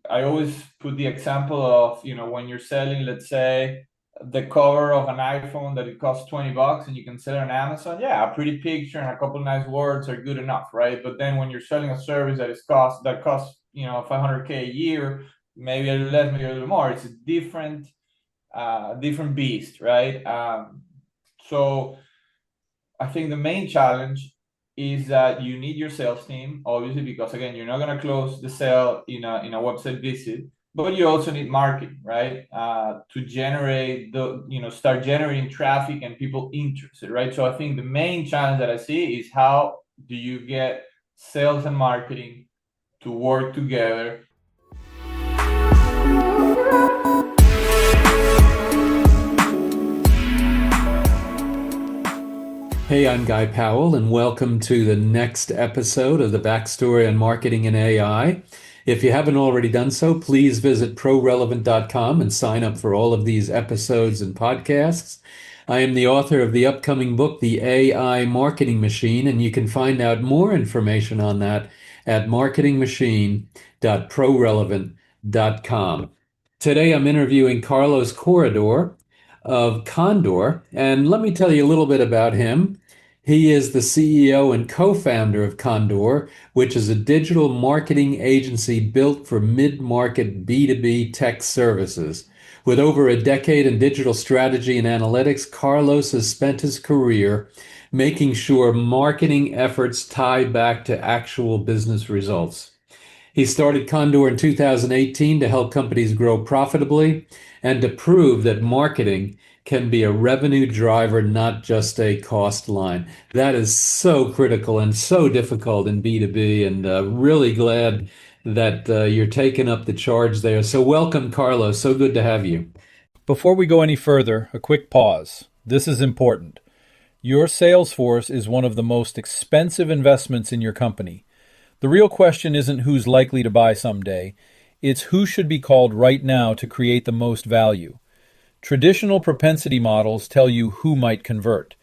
I always put the example of, when you're selling, let's say, the cover of an iPhone that it costs $20 and you can sell it on Amazon. Yeah, a pretty picture and a couple nice words are good enough, right? But then when you're selling a service that costs 500K a year, maybe a little less, maybe a little more, it's a different beast, right? So I think the main challenge is that you need your sales team, obviously, because again, you're not going to close the sale in a website visit, but you also need marketing, right? To generate start generating traffic and people interested, right? So I think the main challenge that I see is how do you get sales and marketing to work together. Hey, I'm Guy Powell, and welcome to the next episode of the Backstory on Marketing and AI. If you haven't already done so, please visit prorelevant.com and sign up for all of these episodes and podcasts. I am the author of the upcoming book, The AI Marketing Machine, and you can find out more information on that at marketingmachine.prorelevant.com. Today, I'm interviewing Carlos Corredor of Condor, and let me tell you a little bit about him. He is the CEO and co-founder of Condor, which is a digital marketing agency built for mid-market B2B tech services. With over a decade in digital strategy and analytics, Carlos has spent his career making sure marketing efforts tie back to actual business results. He started Condor in 2018 to help companies grow profitably and to prove that marketing can be a revenue driver, not just a cost line. That is so critical and so difficult in B2B, and really glad that you're taking up the charge there. So welcome, Carlos. So good to have you. Before we go any further, a quick pause. This is important. Your sales force is one of the most expensive investments in your company. The real question isn't who's likely to buy someday. It's who should be called right now to create the most value. Traditional propensity models tell you who might convert.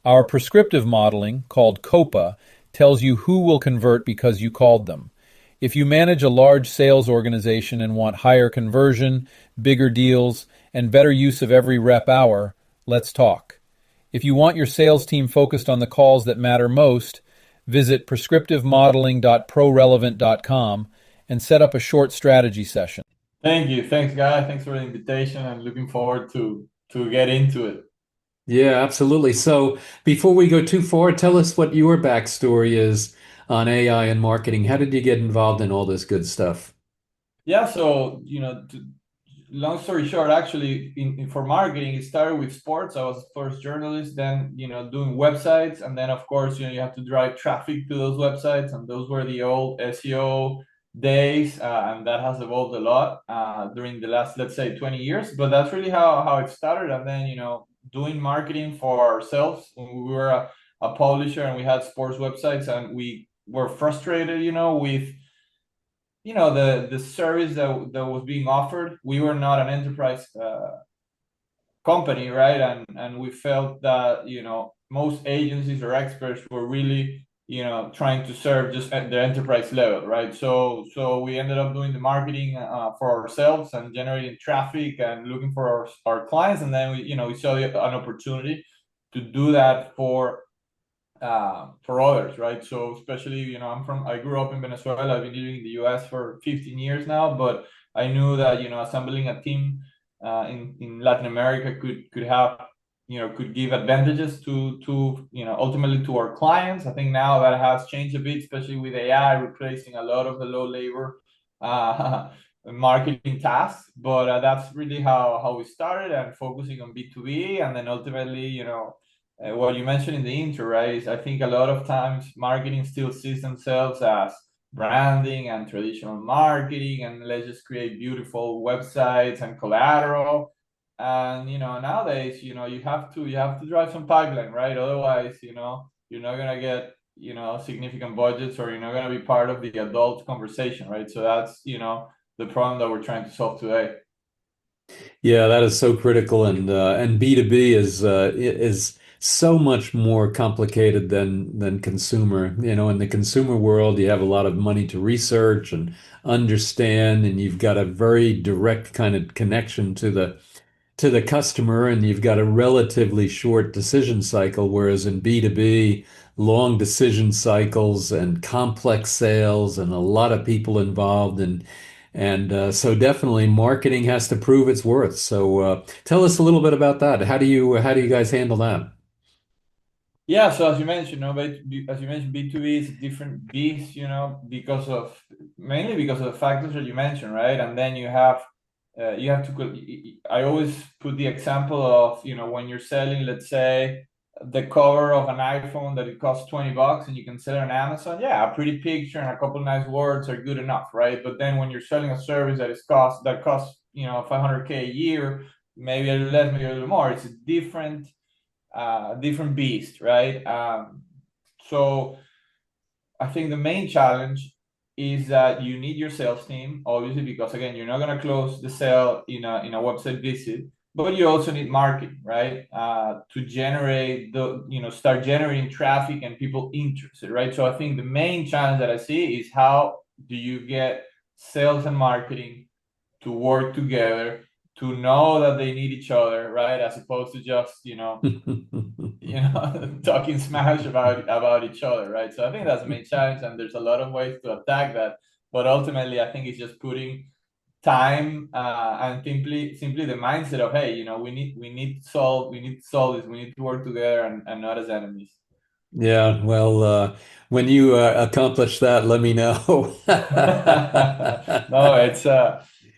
Our prescriptive modeling, called COPA, tells you who will convert because you called them. If you manage a large sales organization and want higher conversion, bigger deals, and better use of every rep hour, let's talk. If you want your sales team focused on the calls that matter most, visit prescriptivemodeling.prorelevant.com and set up a short strategy session. Thank you. Thanks, guy. Thanks for the invitation. I'm looking forward to get into it. Yeah, absolutely. So before we go too far, tell us what your backstory is on AI and marketing. How did you get involved in all this good stuff? Yeah, so long story short, actually, for marketing, it started with sports. I was the first journalist, then doing websites, and then of course you have to drive traffic to those websites, and those were the old SEO days, and that has evolved a lot during the last, let's say, 20 years. But that's really how it started, and then doing marketing for ourselves when we were a publisher and we had sports websites, and we were frustrated, with the service that was being offered. We were not an enterprise company, right? And we felt that most agencies or experts were really trying to serve just at the enterprise level, right? So we ended up doing the marketing for ourselves and generating traffic and looking for our clients, and then we saw an opportunity to do that for others, right? So especially, I grew up in Venezuela. I've been living in the US for 15 years now, but I knew that, assembling a team in Latin America could give advantages to ultimately to our clients. I think now that has changed a bit, especially with AI replacing a lot of the low labor marketing tasks. But that's really how we started, and focusing on B2B, and then ultimately, what you mentioned in the intro, right, is I think a lot of times marketing still sees themselves as branding and traditional marketing, and let's just create beautiful websites and collateral. And nowadays, you have to drive some pipeline, right? Otherwise, you're not gonna get significant budgets, or you're not gonna be part of the adult conversation, right? So that's the problem that we're trying to solve today. Yeah, that is so critical, and B2B is so much more complicated than consumer. In the consumer world, you have a lot of money to research and understand, and you've got a very direct kind of connection to the customer, and you've got a relatively short decision cycle, whereas in B2B, long decision cycles and complex sales and a lot of people involved, and so definitely marketing has to prove its worth. So tell us a little bit about that. How do you guys handle that? Yeah, so as you mentioned, as you mentioned, B2B is a different beast, because of mainly because of the factors that you mentioned, right? And then you have to I always put the example of, when you're selling, let's say, the cover of an iPhone that it costs $20 and you can sell it on Amazon. Yeah, a pretty picture and a couple nice words are good enough, right? But then when you're selling a service that costs 500K a year, maybe a little less, maybe a little more, it's a different beast, right? So I think the main challenge is that you need your sales team, obviously, because again, you're not going to close the sale in a website visit, but you also need marketing, right? To generate start generating traffic and people interested, right? So I think the main challenge that I see is how do you get sales and marketing to work together, to know that they need each other, right? As opposed to just, talking smash about each other, right? So I think that's the main challenge, and there's a lot of ways to attack that. But ultimately, I think it's just putting time and simply the mindset of, hey, we need to solve this, we need to work together and not as enemies. Yeah, well, when you accomplish that, let me know. No,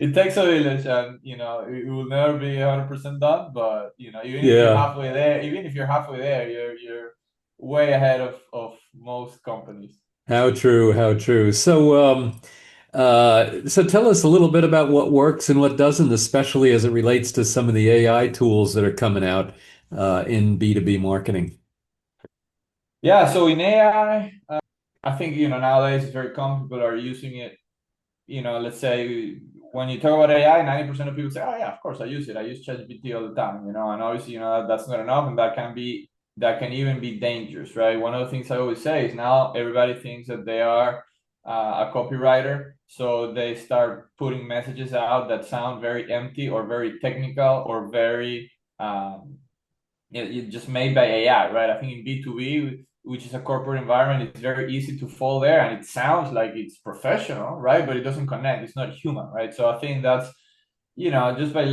it takes a village, and it will never be 100% done. But Yeah. even if you're halfway there, you're way ahead of most companies. How true, how true. So tell us a little bit about what works and what doesn't, especially as it relates to some of the AI tools that are coming out in B2B marketing. Yeah, so in I think nowadays it's very common. People are using it. Let's say when you talk about AI, 90% of people say, "Oh yeah, of course I use it. I use ChatGPT all the time." And obviously, that's not enough, and that can even be dangerous, right? One of the things I always say is now everybody thinks that they are a copywriter, so they start putting messages out that sound very empty or very technical or very just made by AI, right? I think in B2B, which is a corporate environment, it's very easy to fall there and it sounds like it's professional, right? But it doesn't connect. It's not human, right? So I think that's, just by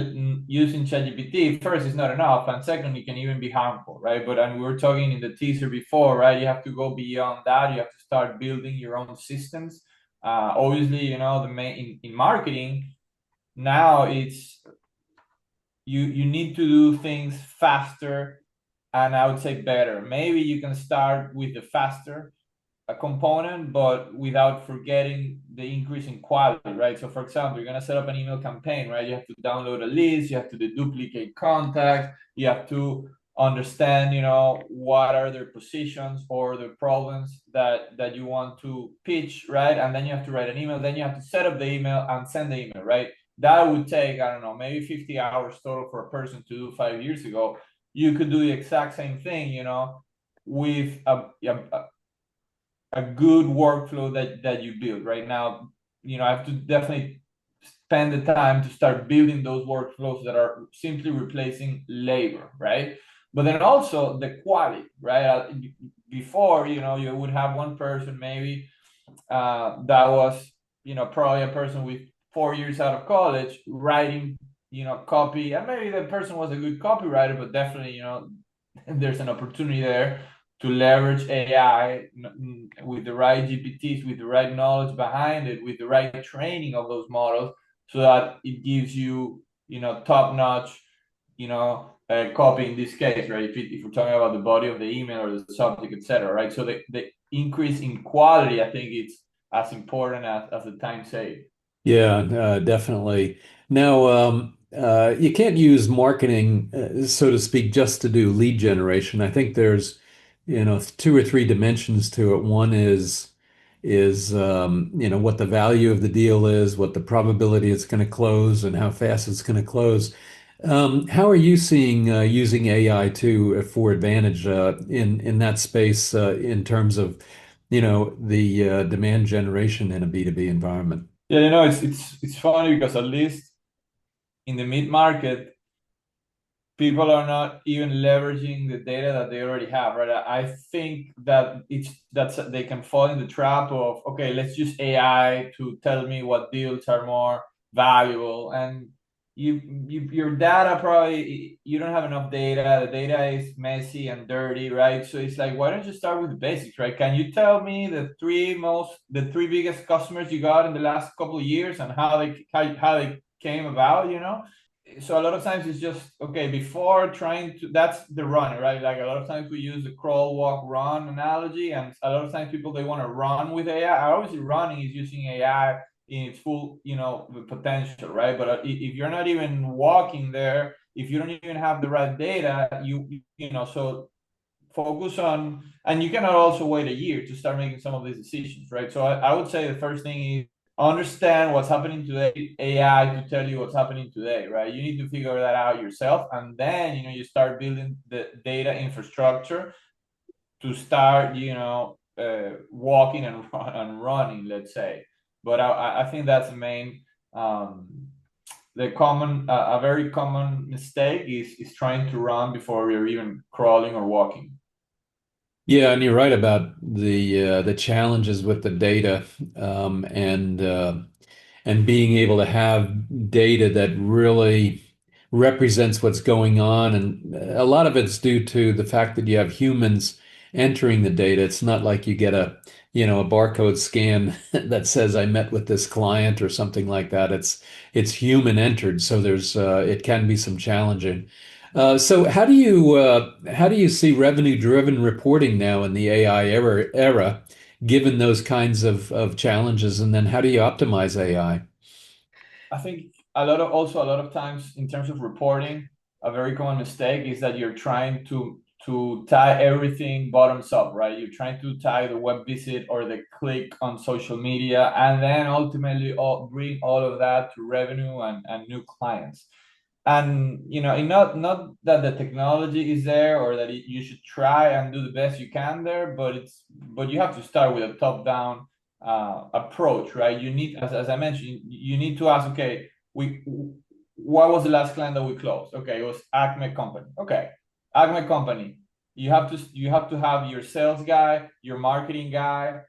using ChatGPT, first, it's not enough. And second, it can even be harmful, right? And we were talking in the teaser before, right? You have to go beyond that. You have to start building your own systems. Obviously, the main in marketing, now it's you need to do things faster, and I would say better. Maybe you can start with the faster a component, but without forgetting the increase in quality, right? So for example, you're gonna set up an email campaign, right? You have to download a list, you have to duplicate contacts, you have to understand, what are their positions or the problems that you want to pitch, right? And then you have to write an email, then you have to set up the email and send the email, right? That would take, I don't know, maybe 50 hours total for a person to do 5 years ago. You could do the exact same thing, with a good workflow that you build right now. I have to definitely spend the time to start building those workflows that are simply replacing labor, right? But then also the quality, right? Before, you would have one person maybe that was, probably a person with 4 years out of college writing, copy, and maybe the person was a good copywriter, but definitely, there's an opportunity there to leverage AI with the right GPTs, with the right knowledge behind it, with the right training of those models, so that it gives you, top notch, copy in this case, right? If we're talking about the body of the email or the subject, etc., right? So the increase in quality, I think it's as important as the time saved. Yeah, definitely. Now, you can't use marketing, so to speak, just to do lead generation. I think there's, two or three dimensions to it. One is what the value of the deal is, what the probability it's going to close, and how fast it's going to close. How are you seeing using AI to for advantage in that space in terms of, the demand generation in a B2B environment? Yeah, it's funny because at least in the mid market, people are not even leveraging the data that they already have, right? I think that that's they can fall in the trap of, okay, let's use AI to tell me what deals are more valuable, and your data probably you don't have enough data. The data is messy and dirty, right? So it's like, why don't you start with the basics, right? Can you tell me the three biggest customers you got in the last couple of years and how they came about, So a lot of times it's just, okay, before trying to, that's the run, right? Like a lot of times we use the crawl, walk, run analogy, and a lot of times people, they want to run with AI. Obviously running is using AI in its full, potential, right? But if you're not even walking there, if you don't even have the right data, so focus on, and you cannot also wait a year to start making some of these decisions, right? So I would say the first thing is understand what's happening today, AI to tell you what's happening today, right? You need to figure that out yourself, and then you start building the data infrastructure to start walking and running, let's say. But I think that's the main a very common mistake is trying to run before you're even crawling or walking. Yeah, and you're right about the challenges with the data, and being able to have data that really represents what's going on. And a lot of it's due to the fact that you have humans entering the data. It's not like you get a barcode scan that says I met with this client or something like that. It's human entered, so it can be some challenging. So how do you see revenue driven reporting now in the AI era, given those kinds of challenges, and then how do you optimize AI? I think a lot of times in terms of reporting, a very common mistake is that you're trying to tie everything bottoms up, right? You're trying to tie the web visit or the click on social media, and then ultimately bring all of that to revenue and new clients. And not that the technology is there or that you should try and do the best you can there, but you have to start with a top down approach, right? You need, as I mentioned, you need to ask, okay, we what was the last client that we closed? Okay, it was Acme Company. Okay, Acme Company. You have to have your sales guy, your marketing guy,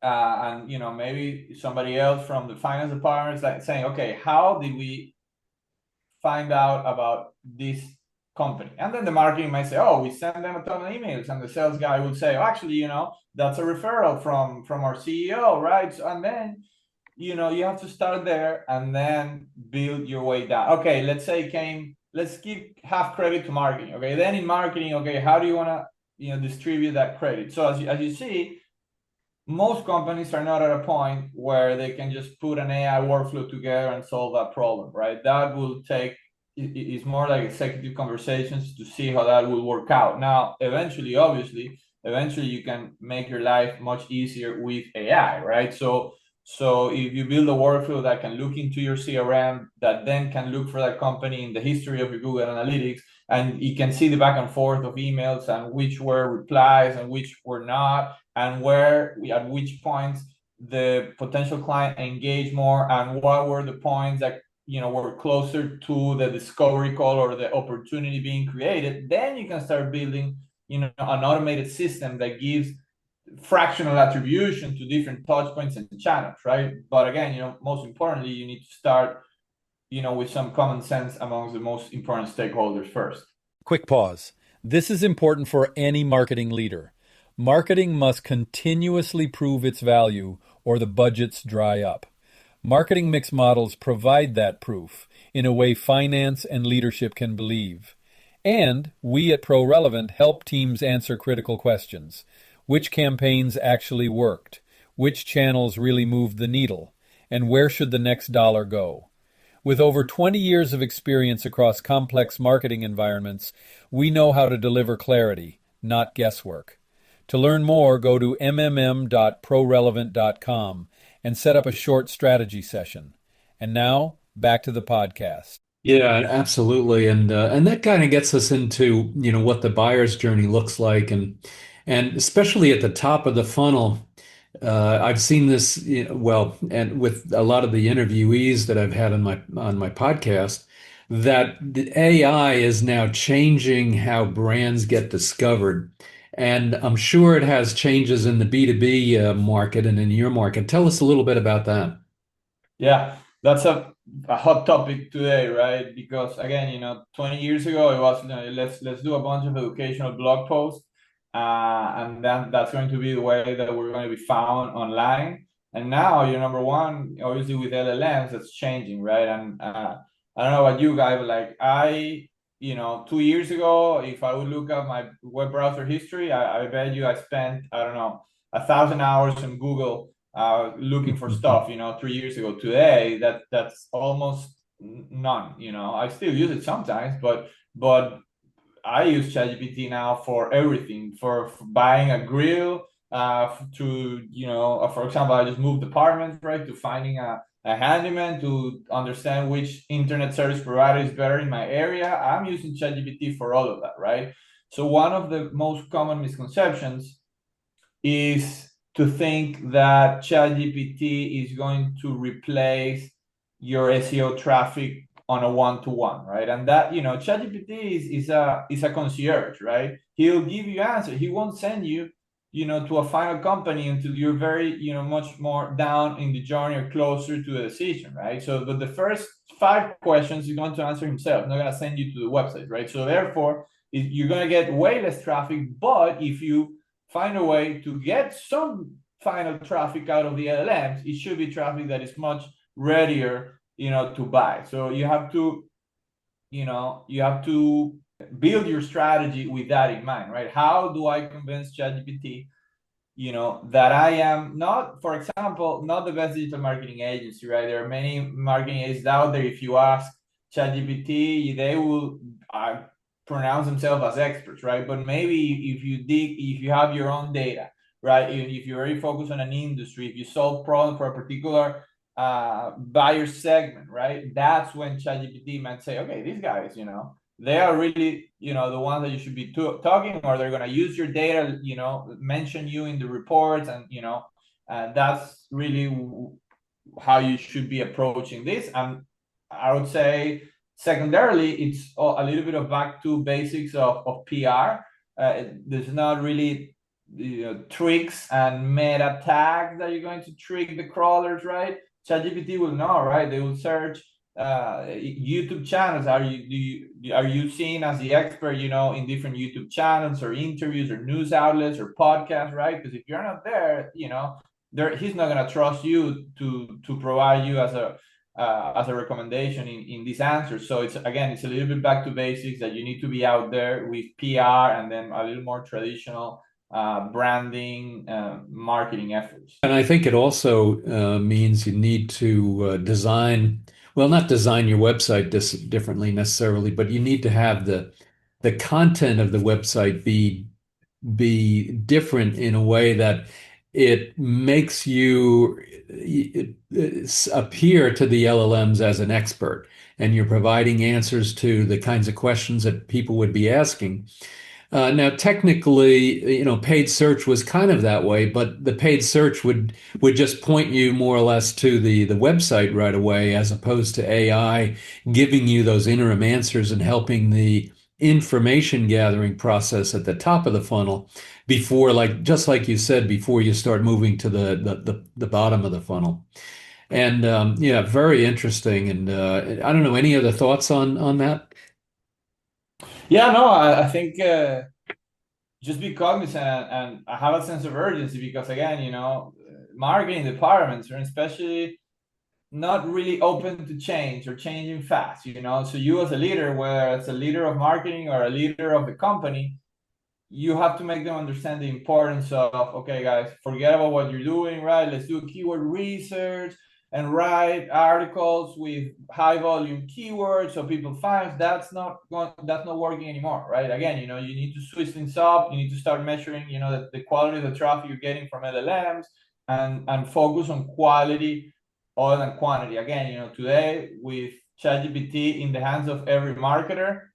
and maybe somebody else from the finance department is like saying, okay, how did we find out about this company? And then the marketing might say, oh, we send them a ton of emails, and the sales guy would say, oh, actually, that's a referral from our CEO, right? So, and then you have to start there and then build your way down. Okay, let's give half credit to marketing. Okay, then in marketing, okay, how do you want to distribute that credit? So as you see, most companies are not at a point where they can just put an AI workflow together and solve that problem, right? That will take, it's more like executive conversations to see how that will work out. Now, eventually you can make your life much easier with AI, right? So if you build a workflow that can look into your CRM, that then can look for that company in the history of your Google Analytics, and you can see the back and forth of emails and which were replies and which were not, and at which points the potential client engaged more, and what were the points that were closer to the discovery call or the opportunity being created. Then you can start building an automated system that gives fractional attribution to different touch points and channels, right? But again, most importantly, you need to start with some common sense amongst the most important stakeholders first. Quick pause. This is important for any marketing leader. Marketing must continuously prove its value or the budgets dry up. Marketing mix models provide that proof in a way finance and leadership can believe. And we at ProRelevant help teams answer critical questions. Which campaigns actually worked? Which channels really moved the needle? And where should the next dollar go? With over 20 years of experience across complex marketing environments, we know how to deliver clarity, not guesswork. To learn more, go to mmm.prorelevant.com and set up a short strategy session. And now, back to the podcast. Yeah, absolutely. And that kind of gets us into, what the buyer's journey looks like and especially at the top of the funnel. I've seen this, well, and with a lot of the interviewees that I've had on my podcast, that the AI is now changing how brands get discovered. And I'm sure it has changes in the B2B market and in your market. Tell us a little bit about that. Yeah, that's a hot topic today, right? Because again, 20 years ago it was, let's do a bunch of educational blog posts, and then that's going to be the way that we're going to be found online. And now you're number one, obviously with LLMs, that's changing, right? And I don't know about you guys, but like 2 years ago, if I would look at my web browser history, I bet you I spent, I don't know, 1,000 hours on Google looking for stuff, 3 years ago. Today, that's almost none. I still use it sometimes, but I use ChatGPT now for everything, for buying a grill, for example, I just moved apartments, right, to finding a handyman, to understand which internet service provider is better in my area. I'm using ChatGPT for all of that, right? So one of the most common misconceptions is to think that ChatGPT is going to replace your SEO traffic on a one-to-one, right? And that, ChatGPT is a concierge, right? He'll give you answers. He won't send you, to a final company until you're very, much more down in the journey or closer to a decision, right? So, but the first 5 questions he's going to answer himself, not going to send you to the website, right? So therefore, you're going to get way less traffic, but if you find a way to get some final traffic out of the LLMs, it should be traffic that is much readier, to buy. So you have to build your strategy with that in mind, right? How do I convince ChatGPT, that I am not, for example, not the best digital marketing agency, right? There are many marketing agencies out there. If you ask ChatGPT, they will pronounce themselves as experts, right? But maybe if you have your own data, right? If you're very focused on an industry, if you solve problems for a particular buyer segment, right? That's when ChatGPT might say, okay, these guys, they are really, the ones that you should be talking, or they're going to use your data, mention you in the reports, and that's really how you should be approaching this. And I would say secondarily, it's a little bit of back to basics of PR. There's not really tricks and meta tags that you're going to trick the crawlers, right? ChatGPT will know, right? They will search YouTube channels. Are you seen as the expert, in different YouTube channels or interviews or news outlets or podcasts, right? Because if you're not there, he's not gonna trust you to provide you as a recommendation in this answer. So it's a little bit back to basics, that you need to be out there with PR and then a little more traditional branding, marketing efforts. And I think it also means you need to well, not design your website differently necessarily, but you need to have the content of the website be different in a way that it makes you appear to the LLMs as an expert, and you're providing answers to the kinds of questions that people would be asking. Now, technically, paid search was kind of that way, but the paid search would just point you more or less to the website right away, as opposed to AI giving you those interim answers and helping the information gathering process at the top of the funnel before, just like you said, before you start moving to the bottom of the funnel. And yeah, very interesting. And I don't know, any other thoughts on that? Yeah, no, I think just be cognizant and have a sense of urgency, because again, marketing departments are especially not really open to change or changing fast. So you as a leader, whether it's a leader of marketing or a leader of the company, you have to make them understand the importance of, okay, guys, forget about what you're doing, right? Let's do keyword research and write articles with high volume keywords so people find. That's not working anymore, right? Again, you need to switch things up. You need to start measuring, the quality of the traffic you're getting from LLMs, and focus on quality other than quantity. Again, today with ChatGPT in the hands of every marketer,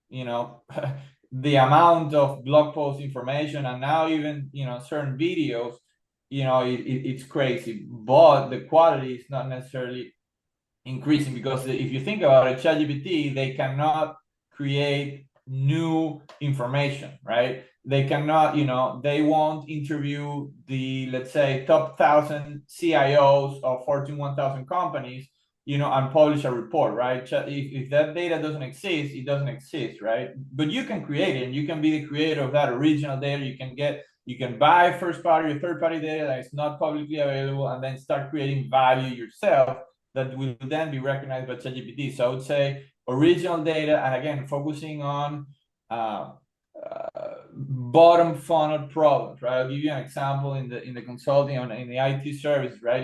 the amount of blog post information, and now even certain videos, it's crazy, but the quality is not necessarily increasing, because if you think about it, ChatGPT, they cannot create new information, right? They cannot, they won't interview the, let's say, top 1,000 CIOs of Fortune 1,000 companies, and publish a report, right? If that data doesn't exist, it doesn't exist, right? But you can create it, and you can be the creator of that original data. You can buy first party or third party data that is not publicly available, and then start creating value yourself that will then be recognized by ChatGPT. So I would say original data, and again, focusing on bottom funnel problems, right? I'll give you an example in the consulting in the IT service, right?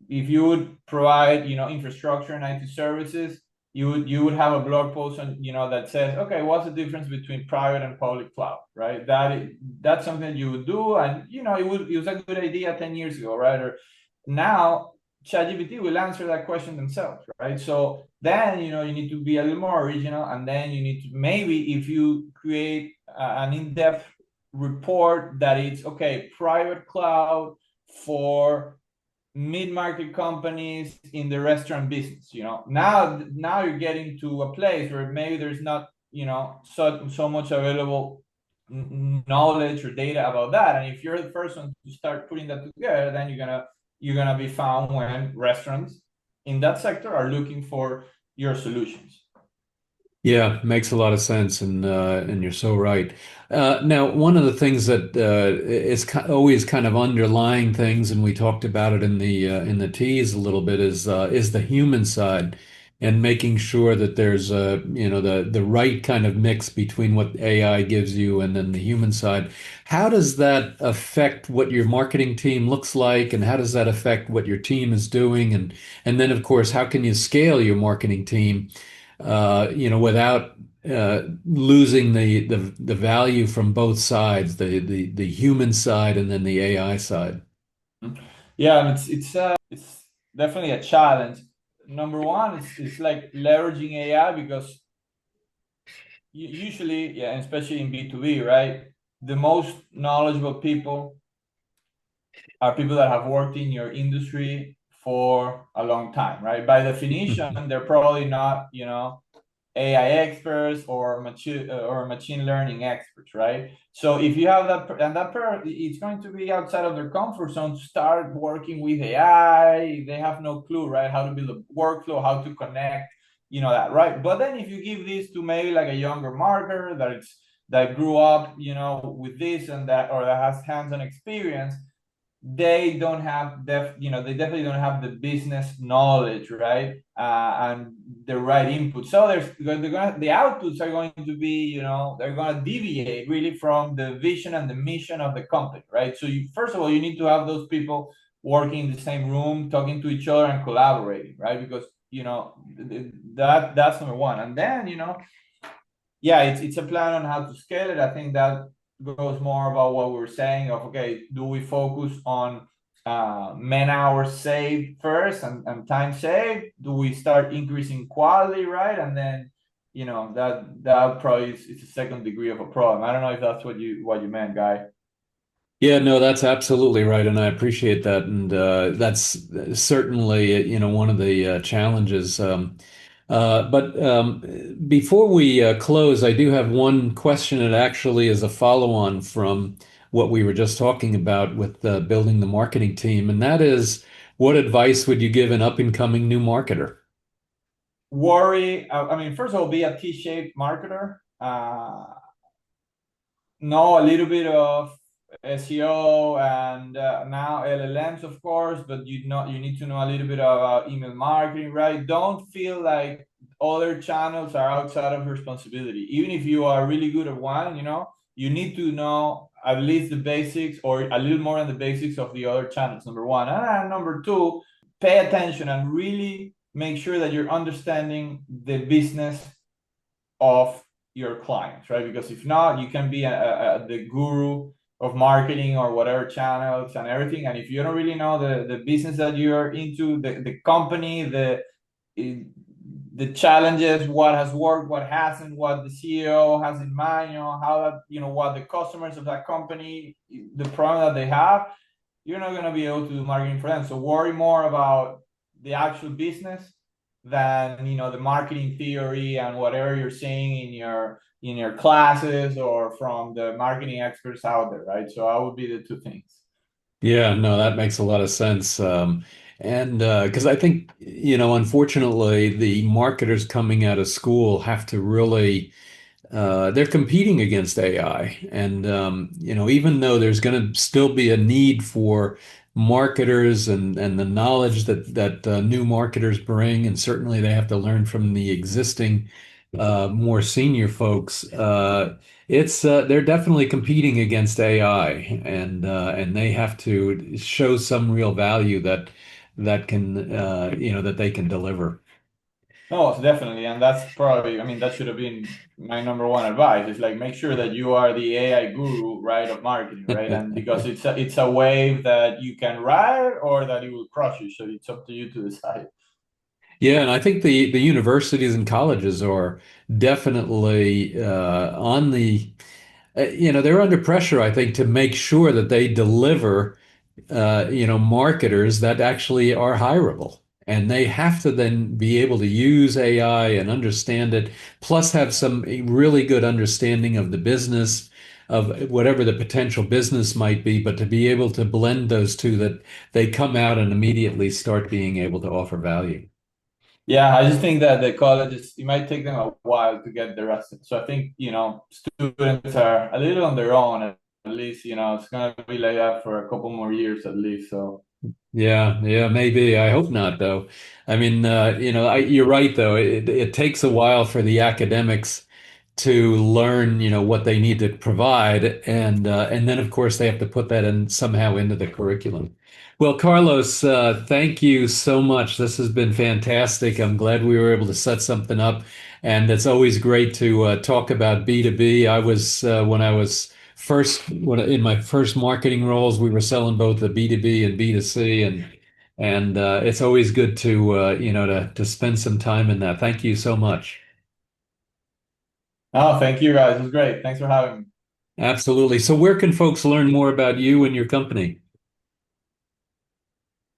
If you would provide infrastructure and IT services, you would have a blog post on that says, okay, what's the difference between private and public cloud, right? That's something that you would do, and it was a good idea 10 years ago, right? Or now ChatGPT will answer that question themselves, right? So then you need to be a little more original, and then you need to, maybe if you create an in-depth report that it's okay, private cloud for mid-market companies in the restaurant business. Now you're getting to a place where maybe there's not so much available knowledge or data about that, and if you're the first one to start putting that together, then you're gonna be found when restaurants in that sector are looking for your solutions. Yeah, makes a lot of sense, and you're so right. Now, one of the things that is always kind of underlying things, and we talked about it in the tease a little bit, is the human side, and making sure that there's the right kind of mix between what AI gives you and then the human side. How does that affect what your marketing team looks like, and how does that affect what your team is doing, and then of course, how can you scale your marketing team? Without losing the value from both sides, the human side and then the AI side. Yeah, and it's definitely a challenge. Number one is like leveraging AI, because usually, yeah, especially in B2B, right? The most knowledgeable people are people that have worked in your industry for a long time, right? By definition, they're probably not, AI experts or machine learning experts, right? So if you have that, and it's going to be outside of their comfort zone to start working with AI. They have no clue, right? How to build a workflow, how to connect, that, right? But then if you give this to maybe like a younger marketer that grew up, with this and that, or that has hands-on experience, they don't have they definitely don't have the business knowledge, right? And the right input. So the outputs are going to be, they're going to deviate really from the vision and the mission of the company, right? So first of all, you need to have those people working in the same room, talking to each other and collaborating, right? Because that's number one. And then yeah, it's a plan on how to scale it. I think that goes more about what we were saying of, okay, do we focus on man hours saved first and time saved? Do we start increasing quality, right? And then that probably is a second degree of a problem. I don't know if that's what you meant, Guy. Yeah, no, that's absolutely right, and I appreciate that, and that's certainly one of the challenges. But before we close, I do have one question that actually is a follow-on from what we were just talking about with building the marketing team, and that is, what advice would you give an up-and-coming new marketer? I mean, first of all, be a T-shaped marketer. Know a little bit of SEO and now LLMs, of course, but you need to know a little bit about email marketing, right? Don't feel like other channels are outside of responsibility. Even if you are really good at one, you need to know at least the basics, or a little more than the basics of the other channels, number one. And number two, pay attention and really make sure that you're understanding the business of your clients, right? Because if not, you can be the guru of marketing or whatever channels and everything. And if you don't really know the business that you're into, the company, the challenges, what has worked, what hasn't, what the CEO has in mind, how that, what the customers of that company, the problem that they have, you're not going to be able to do marketing for them. So worry more about the actual business than, the marketing theory and whatever you're saying in your classes or from the marketing experts out there, right? So I would be the two things. Yeah, no, that makes a lot of sense. And because I think, unfortunately, the marketers coming out of school have to really they're competing against AI. And, even though there's going to still be a need for marketers and the knowledge that new marketers bring, and certainly they have to learn from the existing more senior folks, it's they're definitely competing against AI, and they have to show some real value that can that they can deliver. No, definitely. And that's probably, I mean, that should have been my number one advice. It's like, make sure that you are the AI guru, right, of marketing, right? And because it's a wave that you can ride or that it will crush you. So it's up to you to decide. Yeah, and I think the universities and colleges are definitely on the they're under pressure, I think, to make sure that they deliver marketers that actually are hireable. And they have to then be able to use AI and understand it, plus have some really good understanding of the business, of whatever the potential business might be, but to be able to blend those two that they come out and immediately start being able to offer value. Yeah, I just think that the colleges, it might take them a while to get the rest. So I think, students are a little on their own, at least, it's going to be like that for a couple more years at least. So, Yeah, yeah, maybe. I hope not, though. I mean, you're right, though. It takes a while for the academics to learn, what they need to provide, and then of course they have to put that in somehow into the curriculum. Well, Carlos, thank you so much. This has been fantastic. I'm glad we were able to set something up, and it's always great to talk about B2B. I was when I was when in my first marketing roles, we were selling both the B2B and B2C, and it's always good to to spend some time in that. Thank you so much. no, thank you guys. It was great. Thanks for having me. Absolutely. So where can folks learn more about you and your company?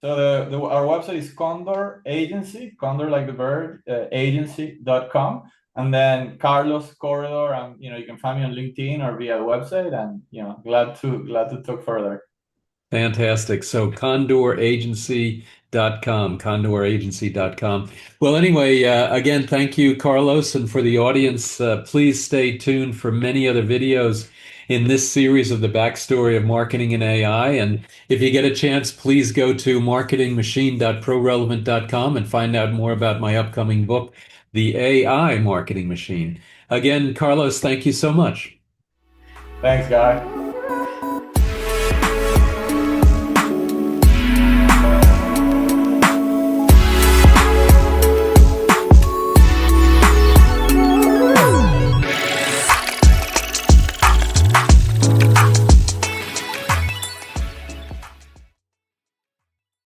So our website is Condor Agency, Condor like the bird, agency.com. And then Carlos Corredor, and you can find me on LinkedIn or via the website, and glad to talk further. Fantastic. So condoragency.com, condoragency.com. Well, anyway, again, thank you, Carlos. And for the audience, please stay tuned for many other videos in this series of the backstory of marketing and AI. And if you get a chance, please go to marketingmachine.prorelevant.com and find out more about my upcoming book, The AI Marketing Machine. Again, Carlos, thank you so much. Thanks, guy.